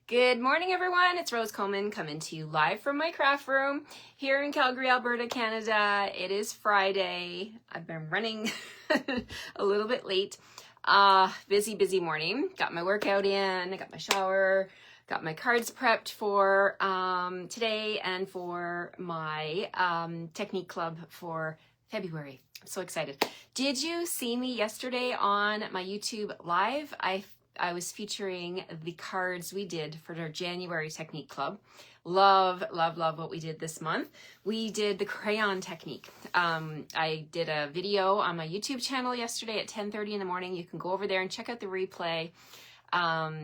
Good morning, everyone. It's Rose Coleman coming to you live from my craft room here in Calgary, Alberta, Canada. It is Friday. I've been running a little bit late. Busy morning. Got my workout in, I got my shower, got my cards prepped for today and for my technique club for February. I'm so excited. Did you see me yesterday on my YouTube live? I was featuring the cards we did for our January technique club. Love what we did this month. We did the crayon technique. I did a video on my YouTube channel yesterday at 10:30 in the morning. You can go over there and check out the replay. I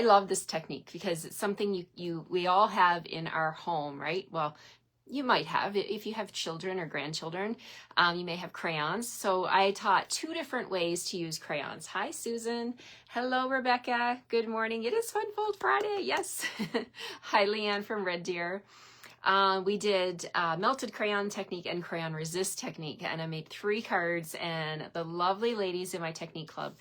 love this technique because it's something we all have in our home, right? Well, you might have, if you have children or grandchildren, you may have crayons. So I taught 2 different ways to use crayons. Hi, Susan. Hello, Rebecca. Good morning. It is Fun Fold Friday. Yes. Hi, Leanne from Red Deer. We did melted crayon technique and crayon resist technique, and I made 3 cards, and the lovely ladies in my technique club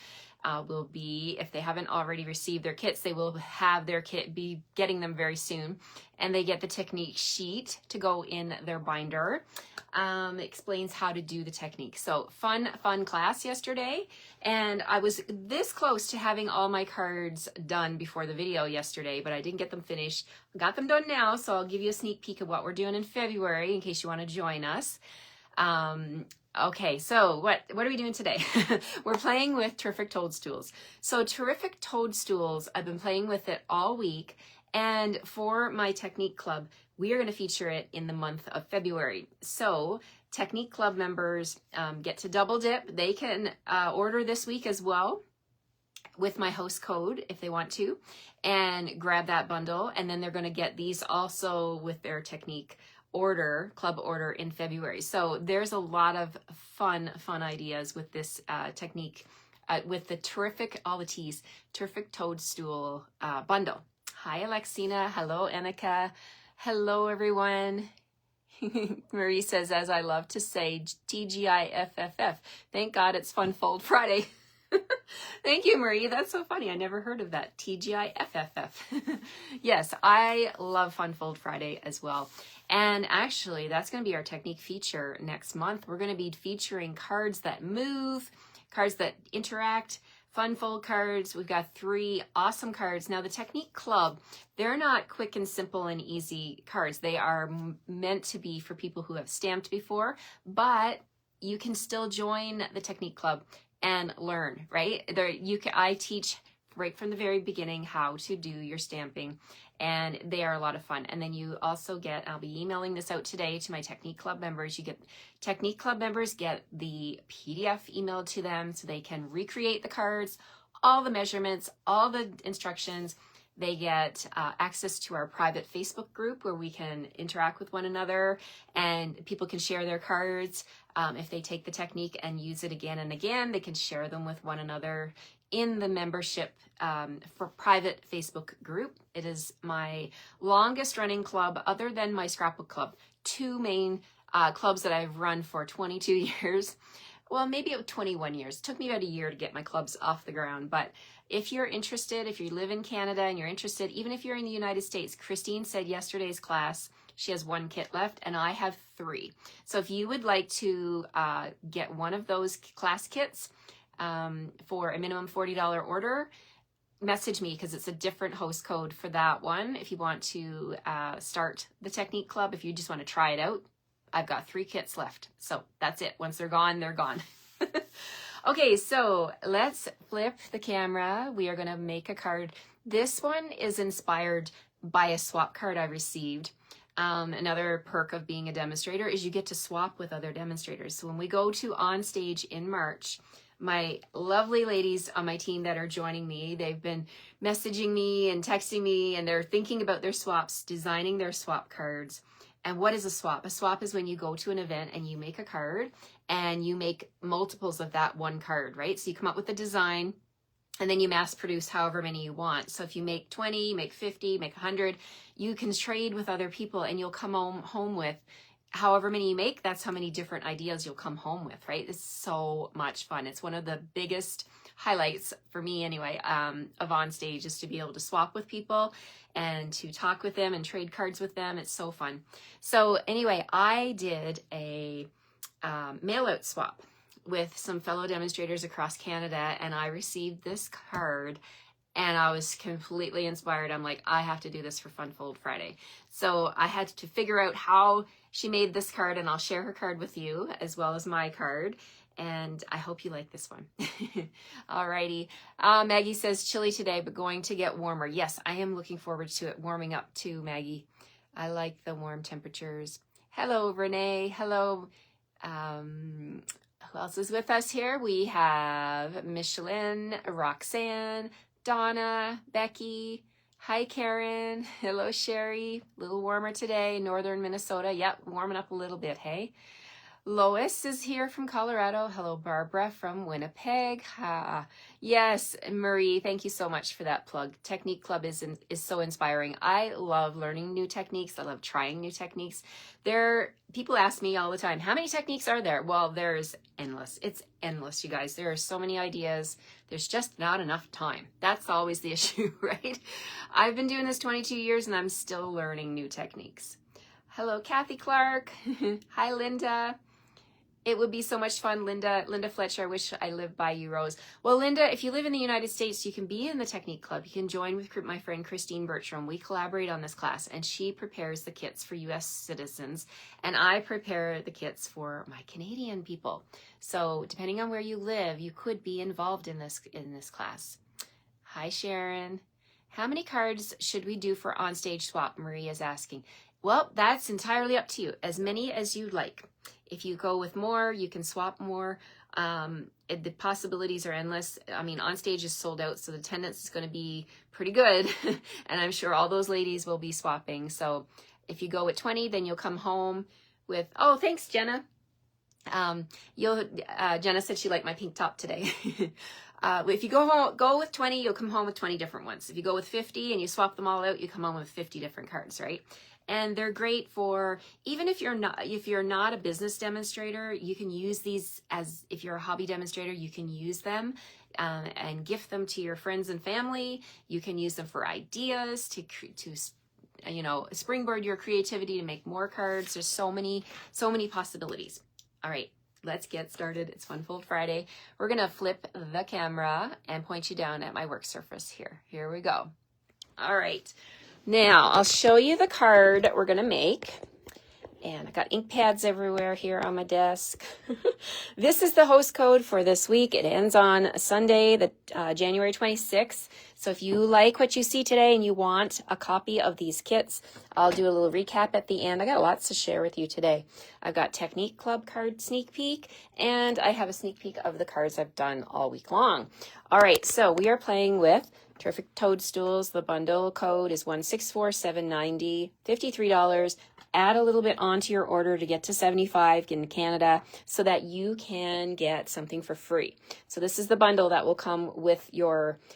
will be, if they haven't already received their kits, they will have their kit, be getting them very soon, and they get the technique sheet to go in their binder. Explains how to do the technique. So fun class yesterday, and I was this close to having all my cards done before the video yesterday, but I didn't get them finished. I got them done now, so I'll give you a sneak peek of what we're doing in February in case you want to join us. Okay, so what are we doing today? We're playing with Terrific Toadstools. So Terrific Toadstools, I've been playing with it all week, and for my technique club, we are going to feature it in the month of February. So technique club members get to double dip. They can order this week as well with my host code if they want to, and grab that bundle, and then they're going to get these also with their technique club order in February. So there's a lot of fun ideas with this technique with the Terrific Toadstool Bundle. Hi, Alexina. Hello, Annika. Hello, everyone. Marie says, as I love to say, TGIFFF. Thank God it's Fun Fold Friday. Thank you, Marie. That's so funny. I never heard of that. TGIFFF. Yes, I love Fun Fold Friday as well. And actually, that's going to be our technique feature next month. We're going to be featuring cards that move, cards that interact, fun fold cards. We've got 3 awesome cards. Now, the Technique Club, they're not quick and simple and easy cards. They are meant to be for people who have stamped before, but you can still join the Technique Club and learn, right? I teach right from the very beginning how to do your stamping, and they are a lot of fun. And then you also get, I'll be emailing this out today to my Technique Club members. Technique Club members get the PDF emailed to them so they can recreate the cards, all the measurements, all the instructions. They get access to our private Facebook group where we can interact with one another, and people can share their cards. If they take the technique and use it again and again, they can share them with one another in the membership for private Facebook group. It is my longest running club other than my scrapbook club. 2 main clubs that I've run for 22 years. Well, maybe 21 years. It took me about a year to get my clubs off the ground. But if you're interested, if you live in Canada and you're interested, even if you're in the United States, Christine said yesterday's class, she has 1 kit left and I have 3. So if you would like to get one of those class kits for a minimum $40 order, message me because it's a different host code for that one. If you want to start the Technique Club, if you just want to try it out, I've got 3 kits left. So that's it. Once they're gone, they're gone. Okay, so let's flip the camera. We are going to make a card. This one is inspired by a swap card I received. Another perk of being a demonstrator is you get to swap with other demonstrators. So when we go to On Stage in March, my lovely ladies on my team that are joining me, they've been messaging me and texting me, and they're thinking about their swaps, designing their swap cards. And what is a swap? A swap is when you go to an event and you make a card and you make multiples of that one card, right? So you come up with a design and then you mass produce however many you want. So if you make 20, you make 50, you make 100, you can trade with other people and you'll come home with however many you make. That's how many different ideas you'll come home with, right? It's so much fun. It's one of the biggest highlights for me anyway, of on stage, is to be able to swap with people and to talk with them and trade cards with them. It's so fun. So anyway, I did a mail out swap with some fellow demonstrators across Canada, and I received this card and I was completely inspired. I'm like, I have to do this for Fun Fold Friday. So I had to figure out how she made this card, and I'll share her card with you as well as my card. And I hope you like this one. Alrighty. Maggie says chilly today, but going to get warmer. Yes, I am looking forward to it warming up too, Maggie. I like the warm temperatures. Hello, Renee. Hello. Who else is with us here? We have Michelin, Roxanne, Donna, Becky. Hi, Karen. Hello, Sherry. A little warmer today. Northern Minnesota. Yep, warming up a little bit, hey? Lois is here from Colorado. Hello, Barbara from Winnipeg. Yes, Marie, thank you so much for that plug. Technique Club is so inspiring. I love learning new techniques. I love trying new techniques. People ask me all the time, how many techniques are there? Well, there's endless. It's endless, you guys. There are so many ideas. There's just not enough time. That's always the issue, right? I've been doing this 22 years and I'm still learning new techniques. Hello, Kathy Clark. Hi, Linda. It would be so much fun, Linda Fletcher. I wish I lived by you, Rose. Well, Linda, if you live in the United States, you can be in the Technique Club. You can join with my friend Christine Bertram. We collaborate on this class, and she prepares the kits for U.S. citizens, and I prepare the kits for my Canadian people. So depending on where you live, you could be involved in this class. Hi, Sharon. How many cards should we do for onstage swap? Marie is asking. Well, that's entirely up to you. As many as you like. If you go with more, you can swap more. The possibilities are endless. I mean, on stage is sold out, so the attendance is going to be pretty good. And I'm sure all those ladies will be swapping. So if you go with 20, then you'll come home with, oh, thanks, Jenna. Jenna said she liked my pink top today. If you go with 20, you'll come home with 20 different ones. If you go with 50 and you swap them all out, you come home with 50 different cards, right? And they're great for, even if you're not a business demonstrator, you can use these as, if you're a hobby demonstrator, you can use them and gift them to your friends and family. You can use them for ideas to springboard your creativity to make more cards. There's so many possibilities. All right, let's get started. It's Fun Fold Friday. We're gonna flip the camera and point you down at my work surface here. Here we go. All right. Now, I'll show you the card that we're going to make. And I got ink pads everywhere here on my desk. This is the host code for this week. It ends on Sunday, January 26th. So if you like what you see today and you want a copy of these kits, I'll do a little recap at the end. I got lots to share with you today. I've got Technique Club card sneak peek, and I have a sneak peek of the cards I've done all week long. All right, so we are playing with Terrific Toadstools. The bundle code is 164790, $53. Add a little bit onto your order to get to $75 in Canada so that you can get something for free. So this is the bundle that will come with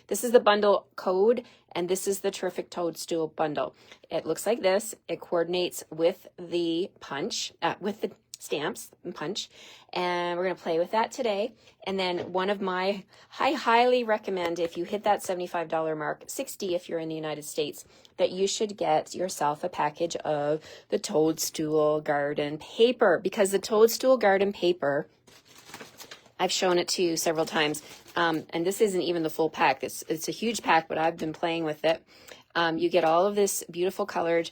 this is the bundle code, and this is the Terrific Toadstool Bundle. It looks like this. It coordinates with the punch, with the stamps and punch, and we're going to play with that today. And then I highly recommend, if you hit that $75 mark, $60 if you're in the United States, that you should get yourself a package of the Toadstool Garden Paper, because the Toadstool Garden Paper, I've shown it to you several times, and this isn't even the full pack. It's a huge pack, but I've been playing with it. You get all of this beautiful colored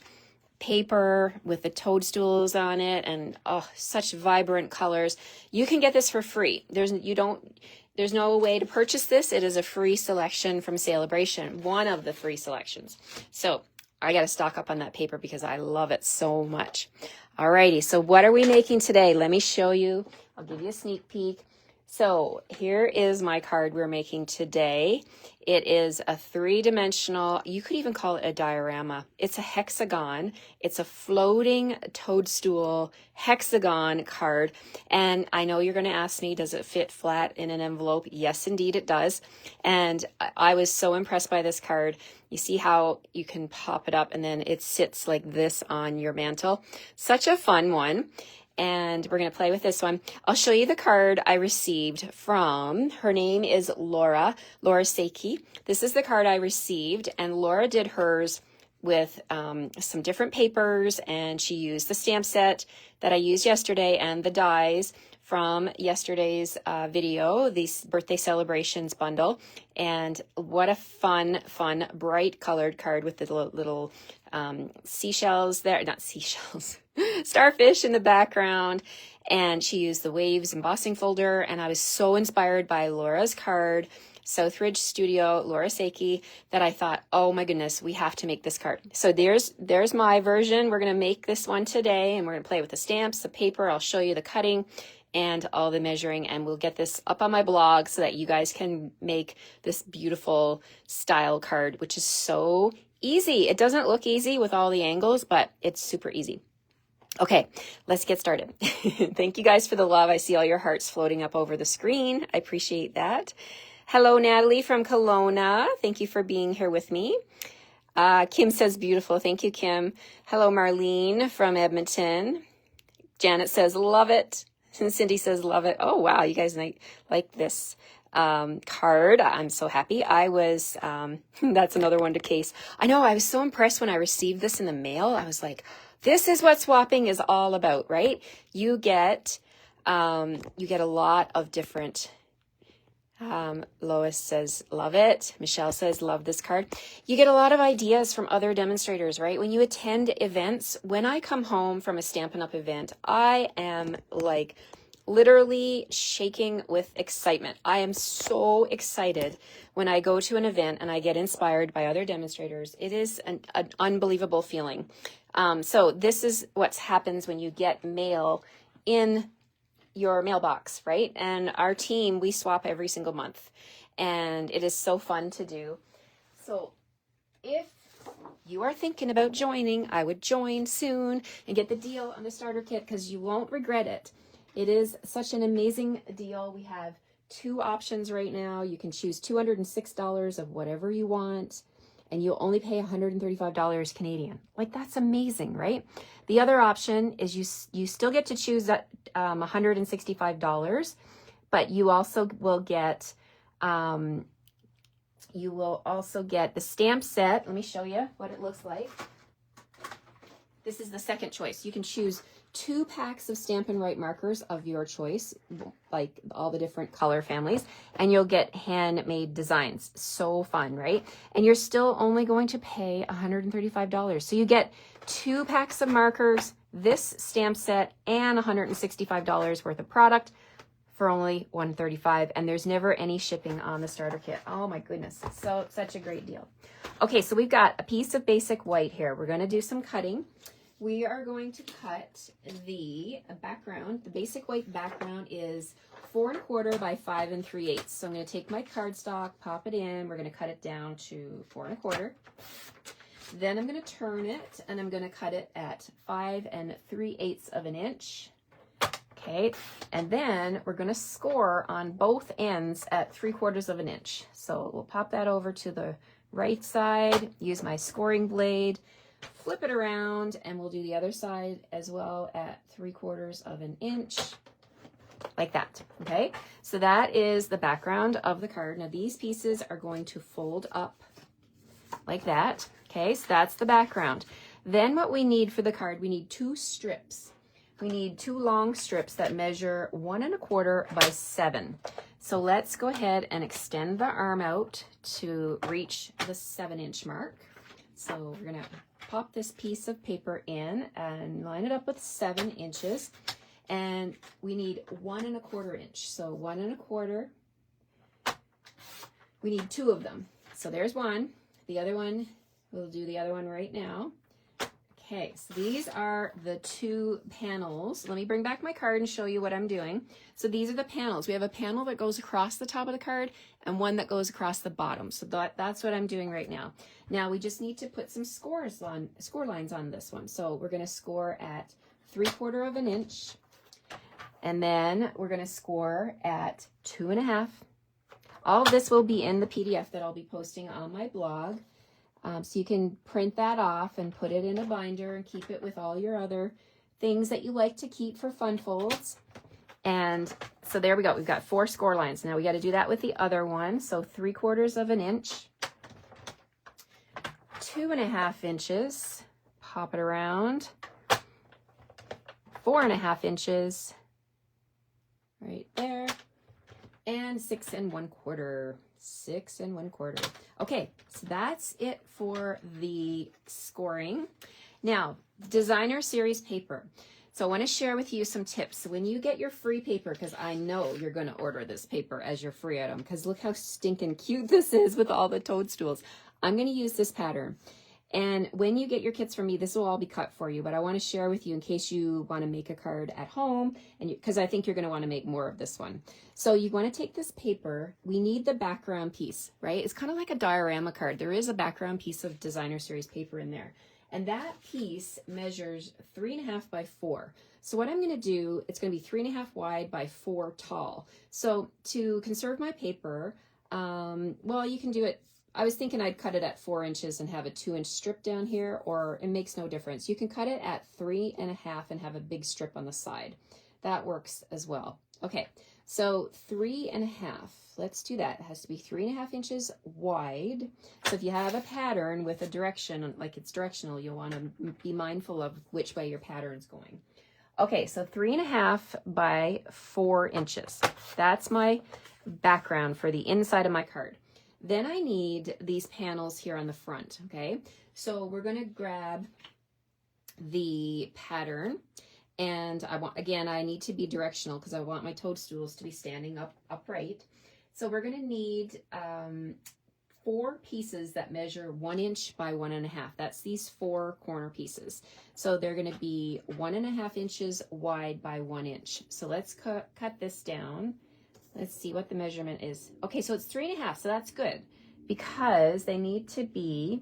paper with the toadstools on it, and such vibrant colors. You can get this for free. There's no way to purchase this. It is a free selection from Celebration, one of the free selections. So I got to stock up on that paper because I love it so much. Alrighty, so what are we making today? Let me show you. I'll give you a sneak peek. So here is my card we're making today. It is a three-dimensional, you could even call it a diorama. It's a hexagon. It's a floating toadstool hexagon card. And I know you're going to ask me, does it fit flat in an envelope? Yes, indeed it does. And I was so impressed by this card. You see how you can pop it up and then it sits like this on your mantle. Such a fun one. and we're going to play with this one. I'll show you the card I received from, her name is Laura Seiki. This is the card I received, and Laura did hers with some different papers, and she used the stamp set that I used yesterday and the dies from yesterday's video, the birthday celebrations bundle. And what a fun, bright colored card with the little seashells there, not seashells, starfish in the background. And she used the waves embossing folder, and I was so inspired by Laura's card, Southridge Studio, Laura Seiki, that I thought, oh my goodness, we have to make this card. So there's my version. We're going to make this one today, and we're going to play with the stamps, the paper. I'll show you the cutting and all the measuring, and we'll get this up on my blog so that you guys can make this beautiful style card, which is so easy. It doesn't look easy with all the angles, but it's super easy. Okay, let's get started. Thank you guys for the love. I see all your hearts floating up over the screen. I appreciate that. Hello, Natalie from Kelowna. Thank you for being here with me. Kim says beautiful. Thank you, Kim. Hello, Marlene from Edmonton. Janet says love it. And Cindy says love it. Oh, wow. You guys like this card. I'm so happy. I was, that's another one to case. I know. I was so impressed when I received this in the mail. I was like, this is what swapping is all about, right? You get a lot of different. Lois says, love it. Michelle says, love this card. You get a lot of ideas from other demonstrators, right? When you attend events, when I come home from a Stampin' Up! Event, I am like literally shaking with excitement. I am so excited when I go to an event and I get inspired by other demonstrators. It is an unbelievable feeling. So this is what happens when you get mail in your mailbox, right? And our team, we swap every single month, and it is so fun to do. So if you are thinking about joining, I would join soon and get the deal on the starter kit, because you won't regret it. It is such an amazing deal. We have 2 options right now. You can choose $206 of whatever you want, and you'll only pay $135 Canadian. Like, that's amazing, right? The other option is you still get to choose that $165, but you also will get the stamp set. Let me show you what it looks like. This is the second choice. You can choose 2 packs of Stampin' Write markers of your choice, like all the different color families, and you'll get handmade designs. So fun, right? And you're still only going to pay $135. So you get 2 packs of markers, this stamp set, and $165 worth of product for only $135, and there's never any shipping on the starter kit. Oh my goodness, so such a great deal. Okay, so we've got a piece of basic white here. We're going to do some cutting. We are going to cut the background. The basic white background is 4 1/4 by 5 3/8. So I'm going to take my cardstock, pop it in. We're going to cut it down to 4 1/4. Then I'm going to turn it, and I'm going to cut it at 5 3/8 of an inch. Okay, and then we're going to score on both ends at 3/4 of an inch. So we'll pop that over to the right side, use my scoring blade, flip it around, and we'll do the other side as well at 3/4 of an inch, like that. Okay, so that is the background of the card. Now these pieces are going to fold up like that. Okay, so that's the background. Then what we need for the card, we need 2 strips. We need 2 long strips that measure 1 1/4 by 7. So let's go ahead and extend the arm out to reach the 7-inch mark. So we're gonna pop this piece of paper in and line it up with 7 inches. And we need 1 1/4 inch. So 1 1/4, we need 2 of them. So there's one. The other one, we'll do the other one right now. Okay, so these are the 2 panels. Let me bring back my card and show you what I'm doing. So these are the panels. We have a panel that goes across the top of the card and one that goes across the bottom. So that's what I'm doing right now. Now we just need to put some score lines on this one. So we're going to score at 3/4 of an inch, and then we're going to score at 2 1/2. All of this will be in the PDF that I'll be posting on my blog. So you can print that off and put it in a binder and keep it with all your other things that you like to keep for fun folds. And so there we go. We've got 4 score lines. Now we got to do that with the other one. So 3/4 of an inch, 2.5 inches, pop it around, 4.5 inches right there, and 6 1/4. 6 1/4. Okay, so that's it for the scoring. Now, designer series paper. So I want to share with you some tips. So when you get your free paper, because I know you're going to order this paper as your free item, because look how stinking cute this is with all the toadstools. I'm going to use this pattern. And when you get your kits from me, this will all be cut for you, but I want to share with you in case you want to make a card at home, and because I think you're going to want to make more of this one. So you want to take this paper. We need the background piece, right? It's kind of like a diorama card. There is a background piece of designer series paper in there. And that piece measures 3.5 by 4. So what I'm going to do, it's going to be 3.5 wide by 4 tall. So to conserve my paper, well, you can do it. I was thinking I'd cut it at 4 inches and have a 2-inch strip down here, or it makes no difference. You can cut it at 3.5 and have a big strip on the side. That works as well. Okay, so 3.5. Let's do that. It has to be 3.5 inches wide. So if you have a pattern with a direction, like it's directional, you'll want to be mindful of which way your pattern's going. Okay, so 3.5 by 4 inches. That's my background for the inside of my card. Then I need these panels here on the front, okay? So we're going to grab the pattern, and I need to be directional because I want my toadstools to be standing upright. So we're going to need 4 pieces that measure 1 inch by 1.5. That's these 4 corner pieces. So they're going to be 1.5 inches wide by 1 inch. So let's cut this down. Let's see what the measurement is. Okay, so it's 3.5, so that's good because they need to be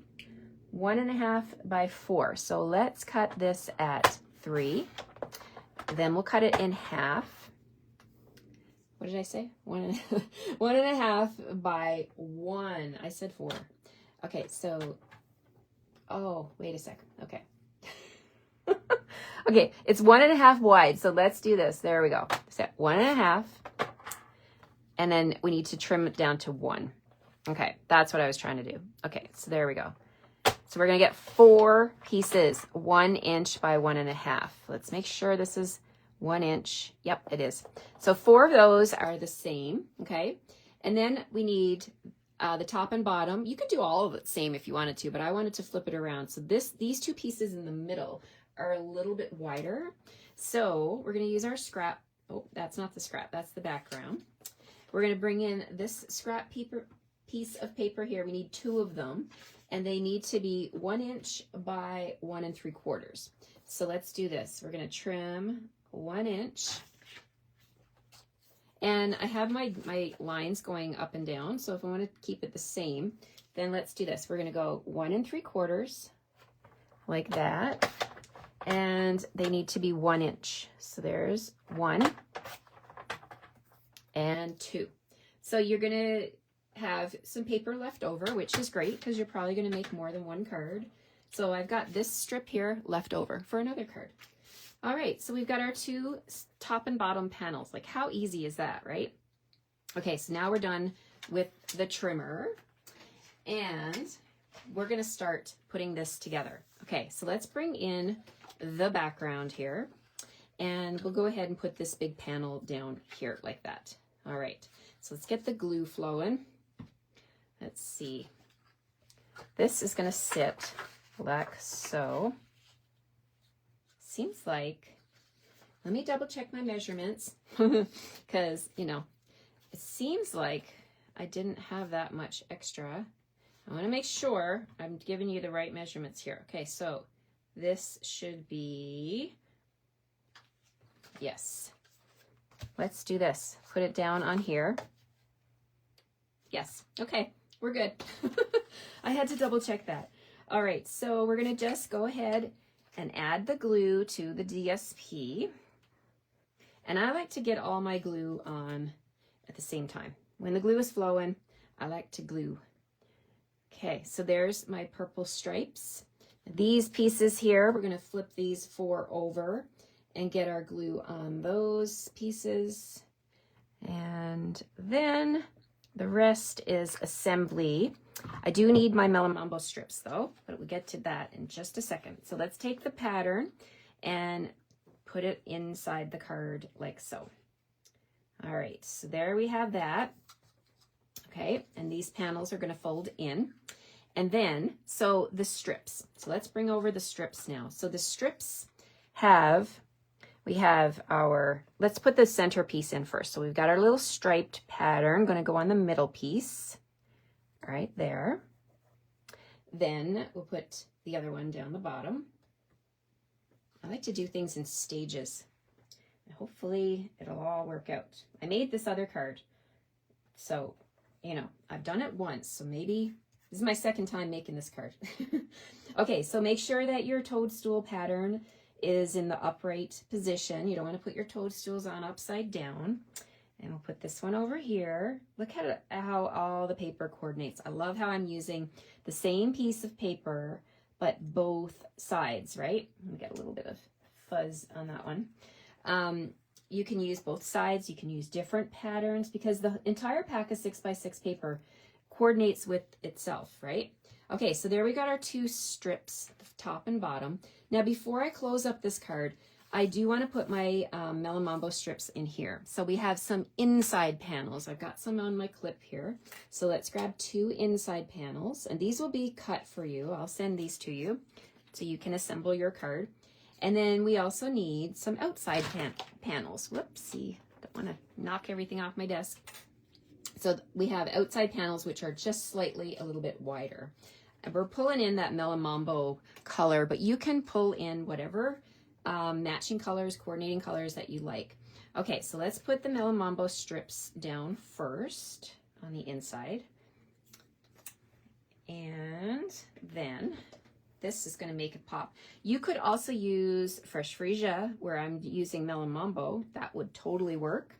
1.5 by 4. So let's cut this at 3. Then we'll cut it in half. What did I say? 1.5 by 1. I said 4. Okay, so, oh, wait a second. Okay. Okay, it's 1.5 wide, so let's do this. There we go. So 1.5. And then we need to trim it down to 1. Okay, that's what I was trying to do. Okay, so there we go. So we're going to get 4 pieces, 1 inch by 1.5. Let's make sure this is 1 inch. Yep, it is. So 4 of those are the same, okay? And then we need the top and bottom. You could do all of it same if you wanted to, but I wanted to flip it around. So these 2 pieces in the middle are a little bit wider. So we're going to use our scrap. Oh, that's not the scrap. That's the background. We're going to bring in this scrap piece of paper here. We need 2 of them, and they need to be 1 inch by 1 3/4. So let's do this. We're going to trim 1 inch, and I have my lines going up and down. So if I want to keep it the same, then let's do this. We're going to go 1 3/4 like that, and they need to be 1 inch. So there's 1. And 2. So you're going to have some paper left over, which is great because you're probably going to make more than 1 card. So I've got this strip here left over for another card. All right, so we've got our 2 top and bottom panels. Like, how easy is that, right? Okay, so now we're done with the trimmer, and we're going to start putting this together. Okay, so let's bring in the background here, and we'll go ahead and put this big panel down here like that. All right, so let's get the glue flowing. Let's see. This is going to sit like so. Seems like, let me double check my measurements because, you know, it seems like I didn't have that much extra. I want to make sure I'm giving you the right measurements here. Okay, so this should be, yes. Let's do this. Put it down on here. Yes. Okay, we're good. I had to double check that. All right, so we're going to just go ahead and add the glue to the DSP. And I like to get all my glue on at the same time. When the glue is flowing, I like to glue. Okay, so there's my purple stripes. These pieces here, we're going to flip these 4 over and get our glue on those pieces. And then the rest is assembly. I do need my Melamambo strips though, but we'll get to that in just a second. So let's take the pattern and put it inside the card like so. All right, so there we have that. Okay, and these panels are going to fold in. And then, so the strips. So let's bring over the strips now. So the strips we have our, let's put the center piece in first. So we've got our little striped pattern going to go on the middle piece, right there. Then we'll put the other one down the bottom. I like to do things in stages. Hopefully it'll all work out. I made this other card, so, you know, I've done it once, so maybe this is my second time making this card. Okay, so make sure that your toadstool pattern is in the upright position. You don't want to put your toadstools on upside down. And we'll put this one over here. Look at how all the paper coordinates. I love how I'm using the same piece of paper, but both sides, right? We got a little bit of fuzz on that one. You can use both sides. You can use different patterns because the entire pack of 6x6 paper coordinates with itself, right? Okay, so there we got our 2 strips, top and bottom. Now, before I close up this card, I do want to put my Melamambo strips in here. So we have some inside panels. I've got some on my clip here. So let's grab 2 inside panels, and these will be cut for you. I'll send these to you so you can assemble your card. And then we also need some outside panels. Whoopsie, don't want to knock everything off my desk. So we have outside panels, which are just slightly a little bit wider. And we're pulling in that Melamambo color, but you can pull in whatever matching colors, coordinating colors that you like. Okay, so let's put the Melamambo strips down first on the inside. And then this is going to make it pop. You could also use Fresh Freesia where I'm using Melamambo. That would totally work.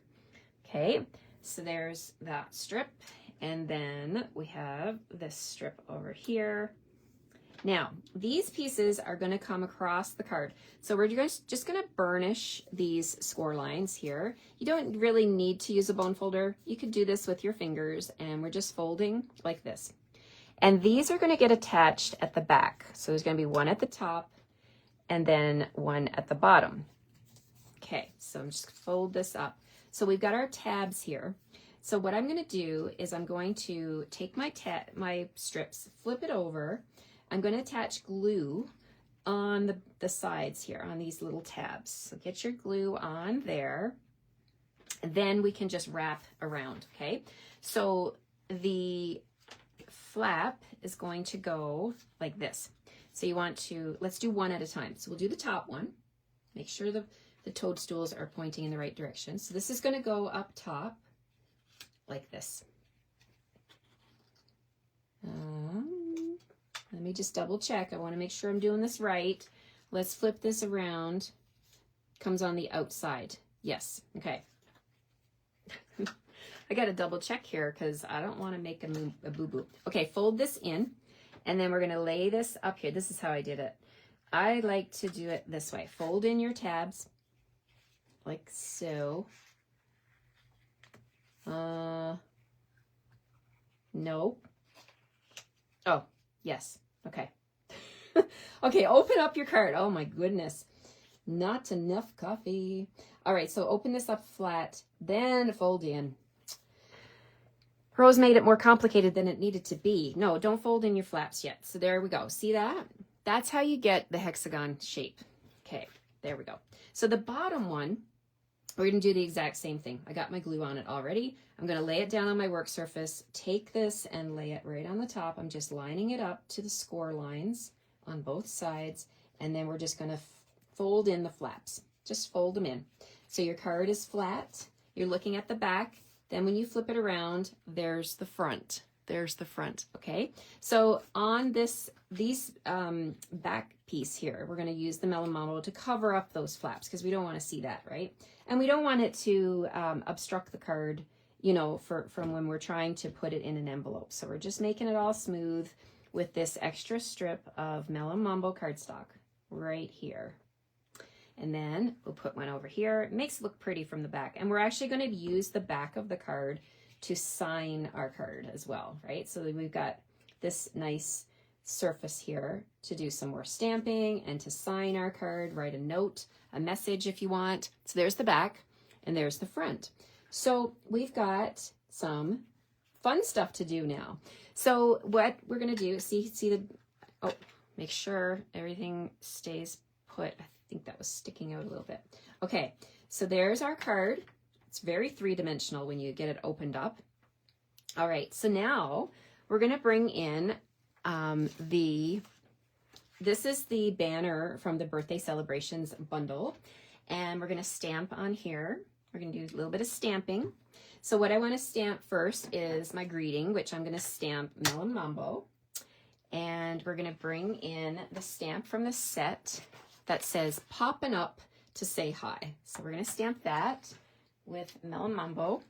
Okay, so there's that strip. And then we have this strip over here. Now, these pieces are going to come across the card. So we're just going to burnish these score lines here. You don't really need to use a bone folder. You could do this with your fingers, and we're just folding like this. And these are going to get attached at the back. So there's going to be one at the top and then one at the bottom. Okay, so I'm just going to fold this up. So we've got our tabs here. So what I'm going to do is I'm going to take my strips, flip it over. I'm going to attach glue on the sides here on these little tabs. So get your glue on there. And then we can just wrap around, okay? So the flap is going to go like this. So you want to, let's do one at a time. So we'll do the top one. Make sure the toadstools are pointing in the right direction. So this is going to go up top like this. Let me just double check. I want to make sure I'm doing this right. Let's flip this around. Comes on the outside. Yes. Okay. I got to double check here because I don't want to make a boo-boo. Okay, fold this in, and then we're going to lay this up here. This is how I did it. I like to do it this way. Fold in your tabs like so. Nope. Oh, yes. Okay. Okay, open up your card. Oh my goodness. Not enough coffee. All right, so open this up flat, then fold in. Rose made it more complicated than it needed to be. No, don't fold in your flaps yet. So there we go. See that? That's how you get the hexagon shape. Okay, there we go. So the bottom one, we're going to do the exact same thing. I got my glue on it already. I'm going to lay it down on my work surface, take this and lay it right on the top. I'm just lining it up to the score lines on both sides, and then we're just going to fold in the flaps. Just fold them in. So your card is flat. You're looking at the back. Then when you flip it around, there's the front. There's the front, okay? So on these back piece here, we're going to use the Melamambo to cover up those flaps because we don't want to see that, right? And we don't want it to obstruct the card, you know, from when we're trying to put it in an envelope. So we're just making it all smooth. with this extra strip of Melon Mambo cardstock right here. And then we'll put one over here. It makes it look pretty from the back. And we're actually going to use the back of the card to sign our card as well, right? So we've got this nice surface here to do some more stamping and to sign our card, write a note, a message if you want. So there's the back and there's the front. So we've got some fun stuff to do now. So what we're going to do, see the, oh, make sure everything stays put. I think that was sticking out a little bit. Okay, so there's our card. It's very three-dimensional when you get it opened up. All right, so now we're going to bring in this is the banner from the Birthday Celebrations bundle, and we're going to stamp on here. We're going to do a little bit of stamping. So what I want to stamp first is my greeting, which I'm going to stamp Melon Mambo. And we're going to bring in the stamp from the set that says poppin' up to say hi. So we're going to stamp that with Melon Mambo.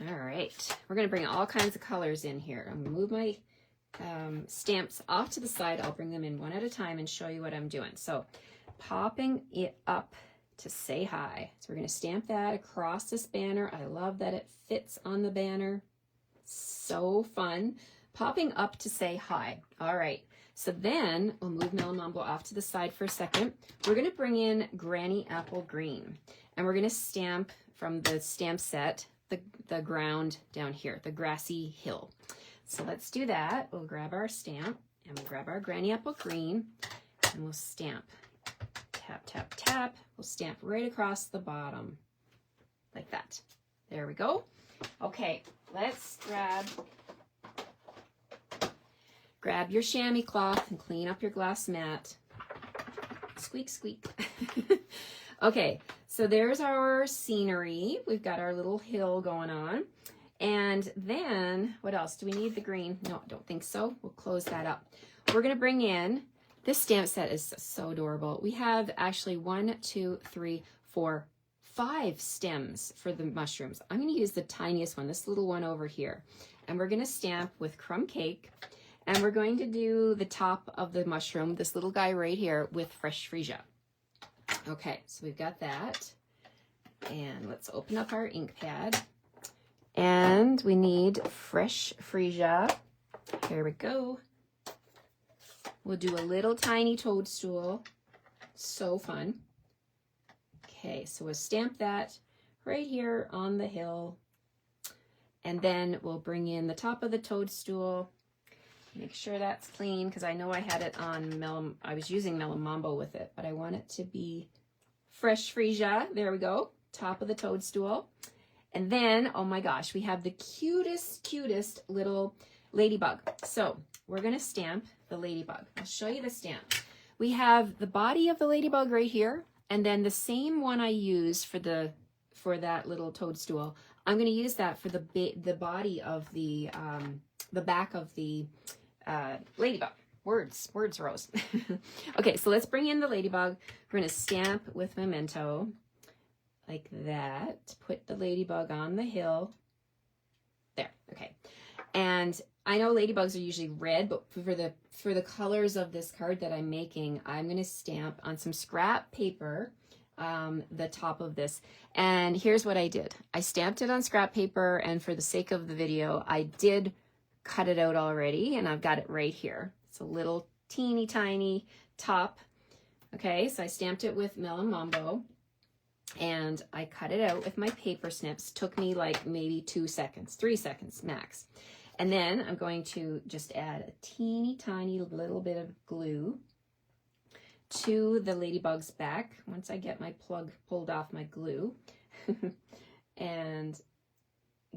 All right, we're going to bring all kinds of colors in here. I'm going to move my stamps off to the side. I'll bring them in one at a time and show you what I'm doing. So popping it up to say hi. So we're going to stamp that across this banner. I love that it fits on the banner. So fun. Popping up to say hi. All right. So then we'll move Melon Mambo off to the side for a second. We're going to bring in Granny Apple Green, and we're going to stamp from the stamp set the ground down here, the grassy hill. So let's do that. We'll grab our stamp and we'll grab our Granny Apple Green and we'll stamp. Tap, tap, tap. We'll stamp right across the bottom like that. There we go. Okay, let's grab your chamois cloth and clean up your glass mat. Squeak, squeak. Okay, so there's our scenery. We've got our little hill going on. And then, what else? Do we need the green? No, I don't think so. We'll close that up. We're going to bring in, this stamp set is so adorable. We have actually 1, 2, 3, 4, 5 stems for the mushrooms. I'm going to use the tiniest one, this little one over here. And we're going to stamp with crumb cake. And we're going to do the top of the mushroom, this little guy right here, with fresh freesia. Okay, so we've got that. And let's open up our ink pad. And we need fresh freesia. Here we go. We'll do a little tiny toadstool. So fun. Okay, so we'll stamp that right here on the hill. And then we'll bring in the top of the toadstool. Make sure that's clean, because I know I had it on I was using Melon Mambo with it, but I want it to be fresh freesia. There we go. Top of the toadstool. And then, oh my gosh, we have the cutest little ladybug. So we're going to stamp the ladybug. I'll show you the stamp. We have the body of the ladybug right here, and then the same one I use for that little toadstool. I'm going to use that for the body of the back of the ladybug. Words, Rose. Okay, so let's bring in the ladybug. We're going to stamp with Memento like that. Put the ladybug on the hill. There, okay. And I know ladybugs are usually red, but for the colors of this card that I'm making, I'm going to stamp on some scrap paper the top of this. And here's what I did. I stamped it on scrap paper, and for the sake of the video, I did cut it out already, and I've got it right here. It's a little teeny tiny top. Okay, so I stamped it with Melon Mambo, and I cut it out with my paper snips. Took me like maybe 2 seconds, 3 seconds max. And then I'm going to just add a teeny tiny little bit of glue to the ladybug's back once I get my plug pulled off my glue and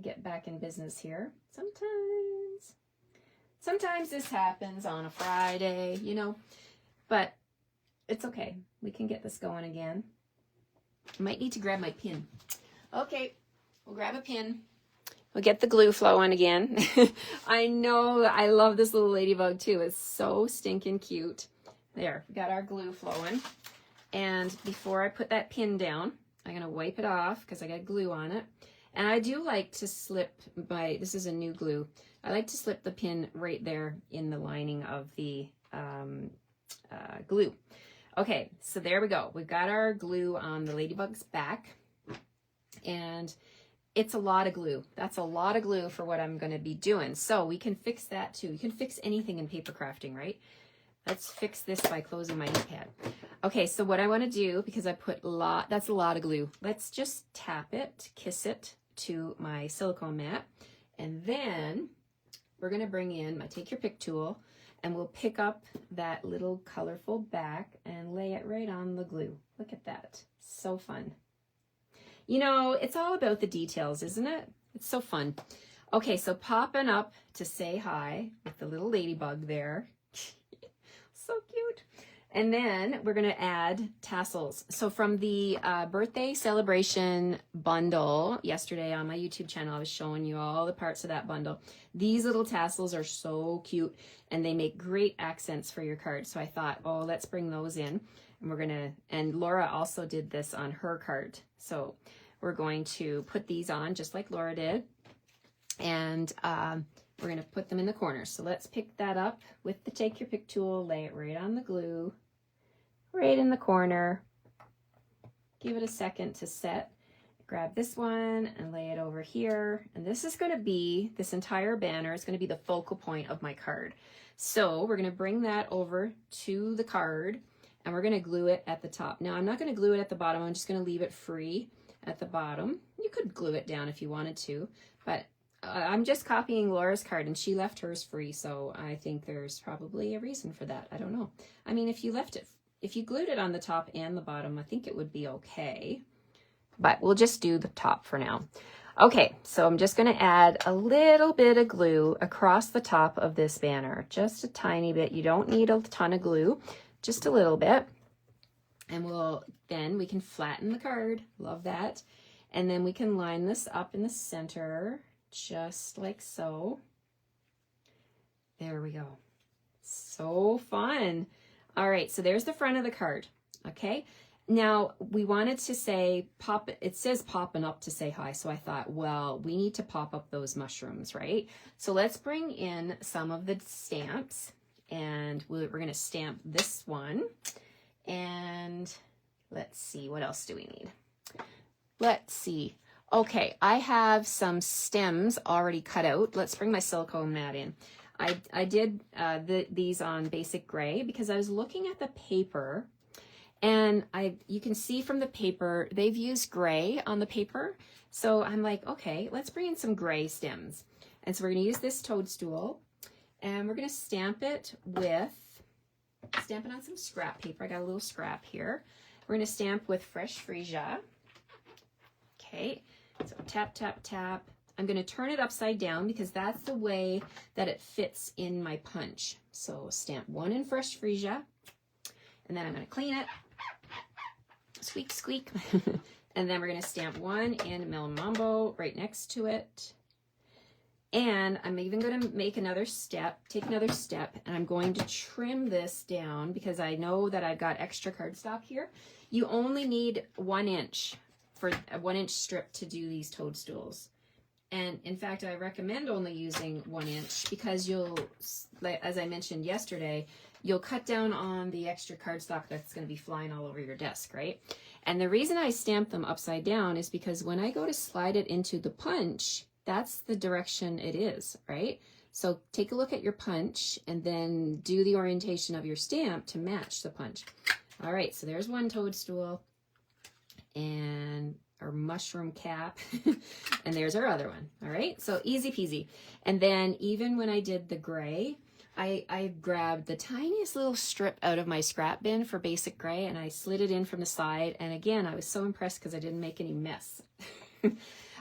get back in business here. Sometimes this happens on a Friday, you know, but it's okay. We can get this going again. I might need to grab my pin. Okay, we'll grab a pin. We'll get the glue flowing again. I know, I love this little ladybug too. It's so stinking cute. There, we got our glue flowing. And before I put that pin down, I'm gonna wipe it off because I got glue on it. And I do like to slip this is a new glue. I like to slip the pin right there in the lining of the glue. Okay, so there we go. We've got our glue on the ladybug's back, and it's a lot of glue. That's a lot of glue for what I'm going to be doing. So we can fix that too. You can fix anything in paper crafting, right? Let's fix this by closing my notepad. Okay, so what I want to do, because I put that's a lot of glue. Let's just tap it, kiss it to my silicone mat, and then we're going to bring in my Take Your Pick tool, and we'll pick up that little colorful back and lay it right on the glue. Look at that. So fun. You know, it's all about the details, isn't it? It's so fun. Okay, so popping up to say hi with the little ladybug there. So cute. And then we're going to add tassels. So from the birthday celebration bundle yesterday on my YouTube channel, I was showing you all the parts of that bundle. These little tassels are so cute, and they make great accents for your card. So I thought, oh, let's bring those in. And we're going to, and Laura also did this on her card. So we're going to put these on just like Laura did. And we're going to put them in the corners. So let's pick that up with the Take Your Pick tool, lay it right on the glue, right in the corner. Give it a second to set. Grab this one and lay it over here. And this is going to be, this entire banner is going to be the focal point of my card. So we're going to bring that over to the card, and we're going to glue it at the top. Now I'm not going to glue it at the bottom. I'm just going to leave it free at the bottom. You could glue it down if you wanted to, but I'm just copying Laura's card, and she left hers free, so I think there's probably a reason for that. I don't know. I mean, if you glued it on the top and the bottom, I think it would be okay, but we'll just do the top for now. Okay, so I'm just going to add a little bit of glue across the top of this banner, just a tiny bit. You don't need a ton of glue, just a little bit. And then we can flatten the card. Love that. And then we can line this up in the center, just like so. There we go. So fun. All right, so there's the front of the card. Okay, now we wanted to say pop, it says popping up to say hi, so I thought, well, we need to pop up those mushrooms, right? So let's bring in some of the stamps, and we're going to stamp this one. And let's see, what else do we need? Let's see. Okay, I have some stems already cut out. Let's bring my silicone mat in. I did these on basic gray because I was looking at the paper, and you can see from the paper they've used gray on the paper. So I'm like, okay, let's bring in some gray stems. And so we're going to use this toadstool, and we're going to stamp it on some scrap paper. I got a little scrap here. We're going to stamp with fresh freesia. Okay, so tap, tap, tap. I'm going to turn it upside down because that's the way that it fits in my punch. So stamp one in fresh freesia, and then I'm going to clean it. Squeak, squeak. And then we're going to stamp one in Melon Mambo right next to it. And I'm even going to take another step, and I'm going to trim this down because I know that I've got extra cardstock here. You only need 1 inch for a 1 inch strip to do these toadstools. And in fact, I recommend only using 1 inch because you'll, as I mentioned yesterday, you'll cut down on the extra cardstock that's going to be flying all over your desk, right? And the reason I stamp them upside down is because when I go to slide it into the punch, that's the direction it is, right? So take a look at your punch and then do the orientation of your stamp to match the punch. All right, so there's one toadstool and our mushroom cap, and there's our other one. All right, so easy peasy. And then even when I did the gray, I grabbed the tiniest little strip out of my scrap bin for basic gray, and I slid it in from the side. And again, I was so impressed because I didn't make any mess.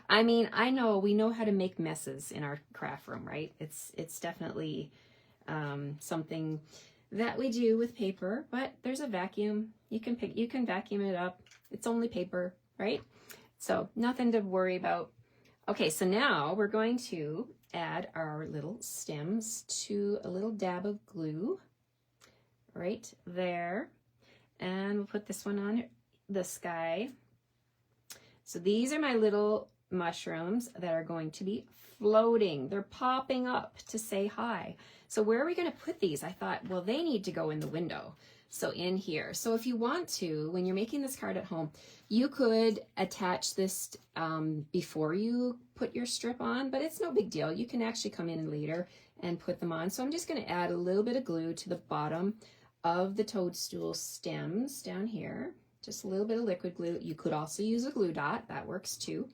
I mean, we know how to make messes in our craft room, right? It's definitely something that we do with paper, but there's a vacuum. You can vacuum it up. It's only paper, right? So nothing to worry about. Okay, so now we're going to add our little stems to a little dab of glue right there. And we'll put this one on the sky. So these are my little mushrooms that are going to be floating. They're popping up to say hi. So where are we going to put these? I thought, well, they need to go in the window. So in here. So if you want to, when you're making this card at home, you could attach this before you put your strip on, but it's no big deal. You can actually come in later and put them on. So I'm just going to add a little bit of glue to the bottom of the toadstool stems down here. Just a little bit of liquid glue. You could also use a glue dot. That works too.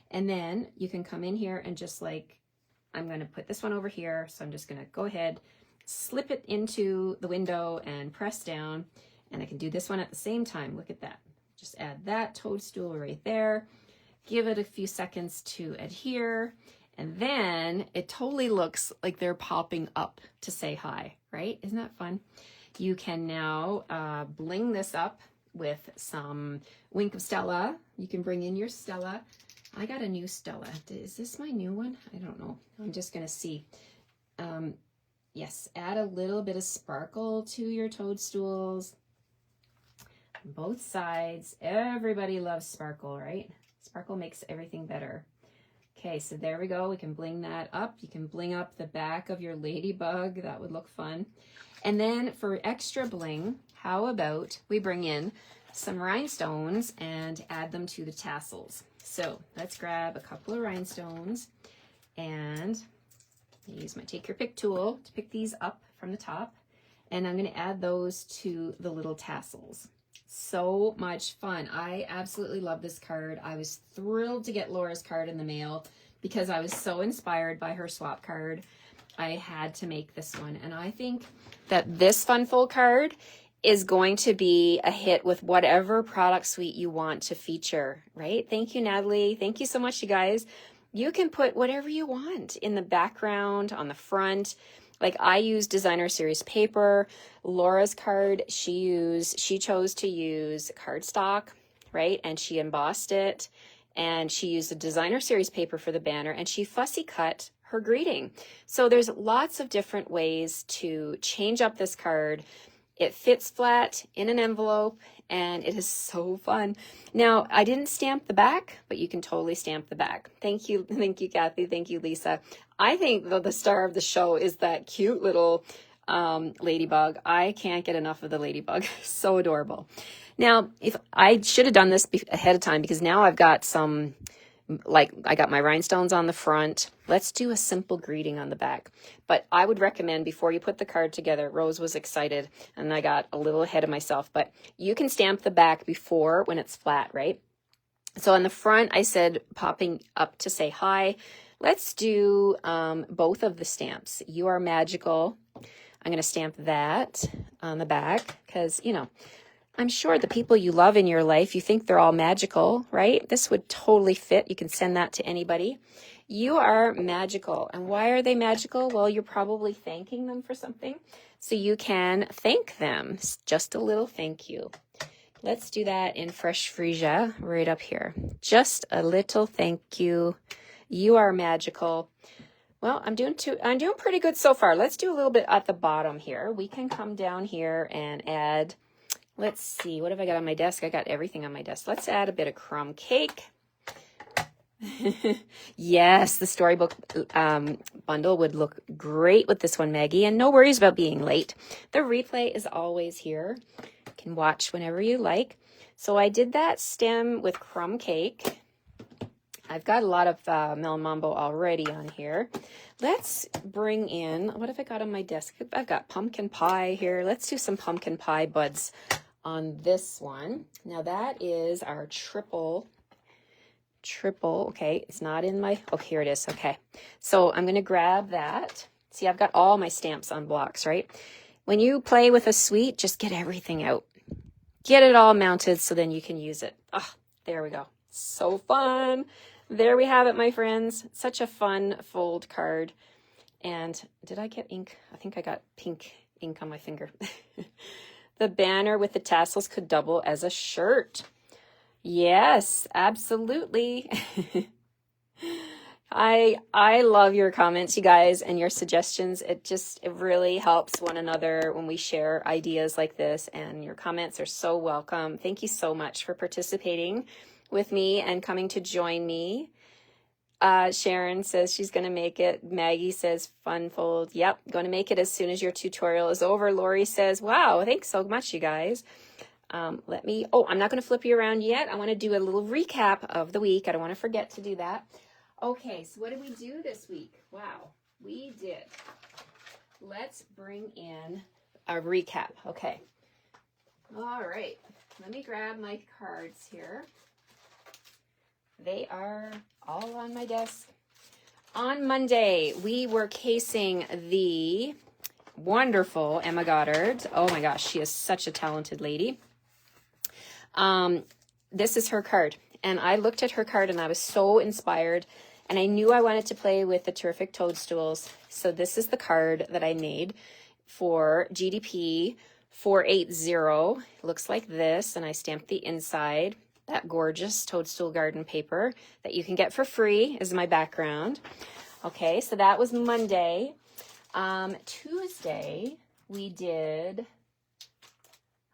And then you can come in here and just like, I'm going to put this one over here. So I'm just going to go ahead, slip it into the window and press down, and I can do this one at the same time. Look at that. Just add that toadstool right there. Give it a few seconds to adhere, and then it totally looks like they're popping up to say hi, right? Isn't that fun? You can now bling this up with some Wink of Stella. You can bring in your Stella. I got a new Stella. Is this my new one? I don't know. I'm just going to see. Yes, add a little bit of sparkle to your toadstools. Both sides. Everybody loves sparkle, right? Sparkle makes everything better. Okay, so there we go. We can bling that up. You can bling up the back of your ladybug. That would look fun. And then for extra bling, how about we bring in some rhinestones and add them to the tassels. So let's grab a couple of rhinestones and use my take your pick tool to pick these up from the top, and I'm going to add those to the little tassels. So much fun. I absolutely love this card. I was thrilled to get Laura's card in the mail because I was so inspired by her swap card. I had to make this one, and I think that this Fun Fold card is going to be a hit with whatever product suite you want to feature, right? Thank you, Natalie. Thank you so much, you guys. You can put whatever you want in the background, on the front. Like I use designer series paper. Laura's card, she chose to use cardstock, right? And she embossed it, and she used the designer series paper for the banner, and she fussy cut her greeting. So there's lots of different ways to change up this card. It fits flat in an envelope, and it is so fun. Now, I didn't stamp the back, but you can totally stamp the back. Thank you, Kathy. Thank you, Lisa. I think the star of the show is that cute little ladybug. I can't get enough of the ladybug. So adorable. Now, if I should have done this ahead of time, because now I've got some, like I got my rhinestones on the front. Let's do a simple greeting on the back. But I would recommend before you put the card together, Rose was excited and I got a little ahead of myself, but you can stamp the back before when it's flat, right? So on the front, I said popping up to say hi. Let's do both of the stamps. You are magical. I'm going to stamp that on the back because, you know, I'm sure the people you love in your life, you think they're all magical, right? This would totally fit. You can send that to anybody. You are magical. And why are they magical? Well, you're probably thanking them for something. So you can thank them. Just a little thank you. Let's do that in Fresh Freesia right up here. Just a little thank you. You are magical. Well, I'm doing pretty good so far. Let's do a little bit at the bottom here. We can come down here and add, let's see, what have I got on my desk? I got everything on my desk. Let's add a bit of crumb cake. Yes, the storybook bundle would look great with this one, Maggie. And no worries about being late. The replay is always here. You can watch whenever you like. So I did that stem with crumb cake. I've got a lot of Mel Mambo already on here. Let's bring in, what have I got on my desk? I've got pumpkin pie here. Let's do some pumpkin pie buds on this one. Now that is our triple, okay, it's not in my, oh, here it is, okay. So I'm gonna grab that. See, I've got all my stamps on blocks, right? When you play with a suite, just get everything out. Get it all mounted so then you can use it. Ah, there we go. So fun. There we have it, my friends. Such a fun fold card. And did I get ink? I think I got pink ink on my finger. The banner with the tassels could double as a shirt. Yes, absolutely. I love your comments, you guys, and your suggestions. It really helps one another when we share ideas like this, and your comments are so welcome. Thank you so much for participating with me and coming to join me. Sharon says she's going to make it. Maggie says fun fold. Yep, going to make it as soon as your tutorial is over. Lori says, wow, thanks so much, you guys. I'm not going to flip you around yet. I want to do a little recap of the week. I don't want to forget to do that. Okay, so what did we do this week? Wow, we did. Let's bring in a recap. Okay. All right. Let me grab my cards here. They are all on my desk. On Monday, we were casing the wonderful Emma Goddard. Oh my gosh, she is such a talented lady. This is her card. And I looked at her card and I was so inspired. And I knew I wanted to play with the Terrific Toadstools. So this is the card that I made for GDP 480. It looks like this. And I stamped the inside. That gorgeous Toadstool Garden paper that you can get for free is my background. Okay, so that was Monday. Tuesday, we did,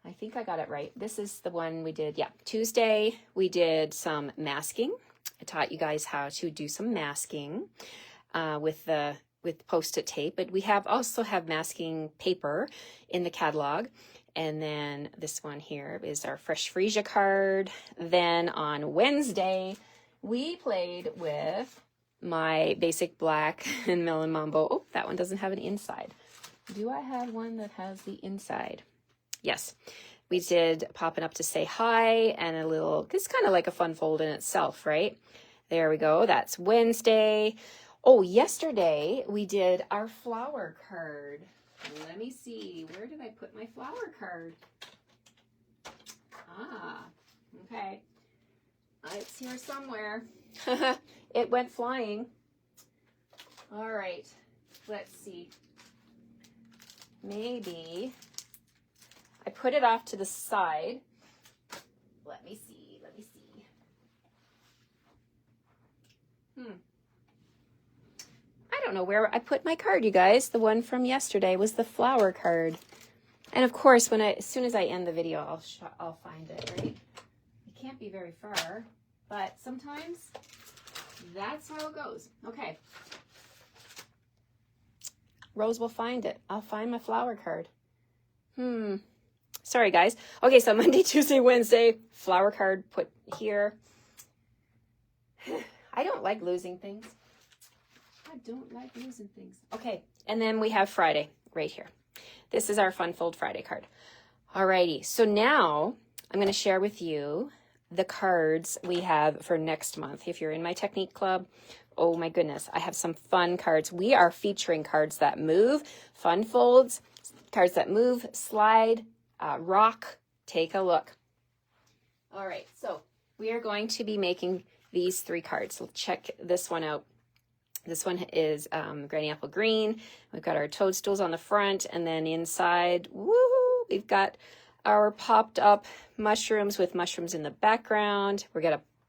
I think I got it right. This is the one we did. Yeah, Tuesday, we did some masking. I taught you guys how to do some masking with Post-it tape, but we also have masking paper in the catalog. And then this one here is our Fresh Freesia card. Then on Wednesday, we played with my basic black and melon mambo. Oh, that one doesn't have an inside. Do I have one that has the inside? Yes. We did Popping Up to Say Hi and a little, it's kind of like a fun fold in itself, right? There we go. That's Wednesday. Oh, yesterday we did our flower card. Let me see. Where did I put my flower card? Ah, okay. It's here somewhere. It went flying. All right. Let's see. Maybe I put it off to the side. Let me see. Let me see. I don't know where I put my card, you guys. The one from yesterday was the flower card. And of course, as soon as I end the video, I'll find it, right? It can't be very far, but sometimes that's how it goes. Okay. Rose will find it. I'll find my flower card. Sorry, guys. Okay, so Monday, Tuesday, Wednesday, flower card put here. I don't like losing things. I don't like losing things. Okay, and then we have Friday right here. This is our Fun Fold Friday card. Alrighty, so now I'm going to share with you the cards we have for next month. If you're in my technique club, oh my goodness, I have some fun cards. We are featuring cards that move, fun folds, cards that move, slide, rock. Take a look. All right, so we are going to be making these 3 cards. So check this one out. This one is Granny Apple Green. We've got our toadstools on the front, and then inside, woohoo, we've got our popped up mushrooms with mushrooms in the background.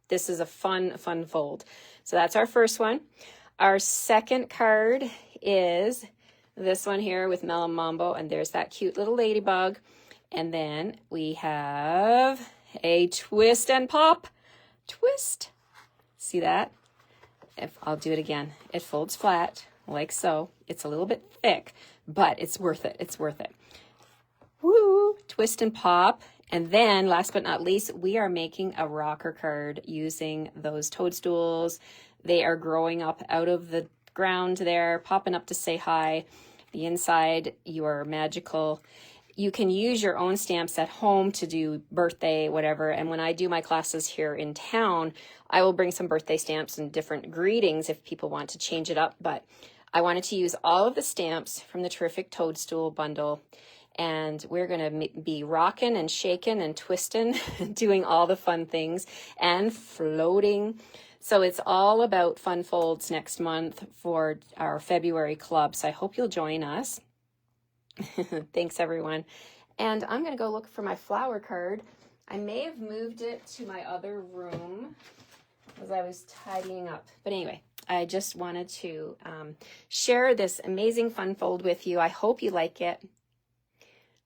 This is a fun fold. So that's our first one. Our second card is this one here with Melon Mambo, and there's that cute little ladybug. And then we have a twist and pop. Twist. See that? I'll do it again. It folds flat like so. It's a little bit thick, but it's worth it. It's worth it. Woo! Twist and pop. And then last but not least, we are making a rocker card using those toadstools. They are growing up out of the ground there, popping up to say hi. The inside, your magical. You can use your own stamps at home to do birthday, whatever. And when I do my classes here in town, I will bring some birthday stamps and different greetings if people want to change it up. But I wanted to use all of the stamps from the Terrific Toadstool Bundle. And we're going to be rocking and shaking and twisting, doing all the fun things and floating. So it's all about fun folds next month for our February club. So I hope you'll join us. Thanks, everyone. And I'm going to go look for my flower card. I may have moved it to my other room as I was tidying up. But anyway, I just wanted to share this amazing fun fold with you. I hope you like it.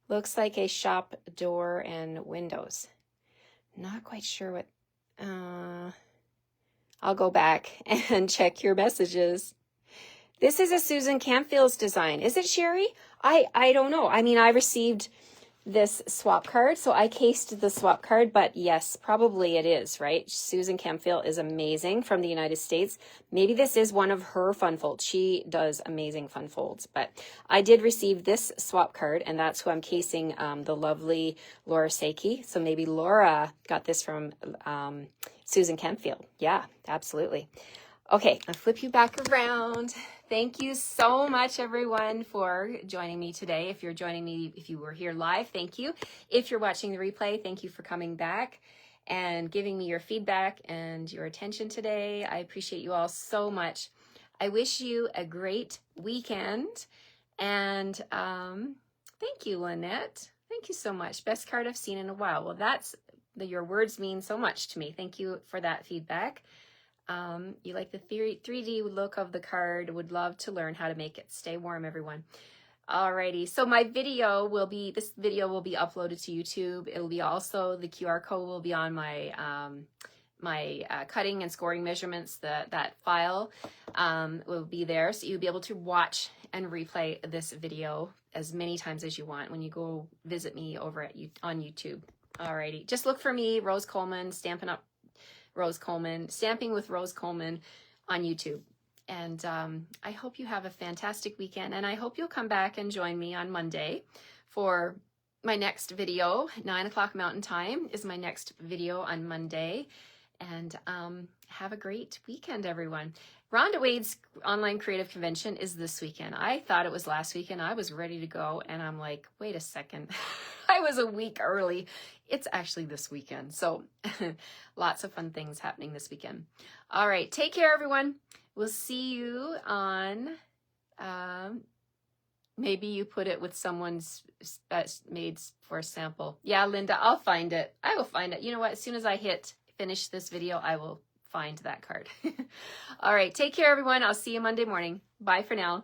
Looks like a shop door and windows. Not quite sure what. I'll I'll go back and check your messages. This is a Susan Campfield's design. Is it, Sherry? I don't know. I mean, I received this swap card, so I cased the swap card, but yes, probably it is, right? Susan Campfield is amazing from the United States. Maybe this is one of her fun folds. She does amazing fun folds, but I did receive this swap card, and that's who I'm casing, the lovely Laura Seiki. So maybe Laura got this from Susan Campfield. Yeah, absolutely. Okay, I'll flip you back around. Thank you so much, everyone, for joining me today. If you're joining me, if you were here live, thank you. If you're watching the replay, thank you for coming back and giving me your feedback and your attention today. I appreciate you all so much. I wish you a great weekend. And thank you, Lynette. Thank you so much. Best card I've seen in a while. Well, your words mean so much to me. Thank you for that feedback. You like the 3D look of the card. Would love to learn how to make it. Stay warm, everyone. Alrighty, so this video will be uploaded to YouTube. It'll be also, the QR code will be on my cutting and scoring measurements. That file will be there, so you'll be able to watch and replay this video as many times as you want when you go visit me over on YouTube. Alrighty, just look for me, Rose Coleman, Stamping with Rose Coleman on YouTube. And I hope you have a fantastic weekend, and I hope you'll come back and join me on Monday for my next video. 9 o'clock Mountain Time is my next video on Monday. And have a great weekend, everyone. Rhonda Wade's online creative convention is this weekend. I thought it was last weekend. I was ready to go, and I'm like, wait a second. I was a week early. It's actually this weekend. So lots of fun things happening this weekend. All right. Take care, everyone. We'll see you on, maybe you put it with someone's made for a sample. Yeah, Linda, I'll find it. I will find it. You know what? As soon as I finish this video, I will find that card. All right. Take care, everyone. I'll see you Monday morning. Bye for now.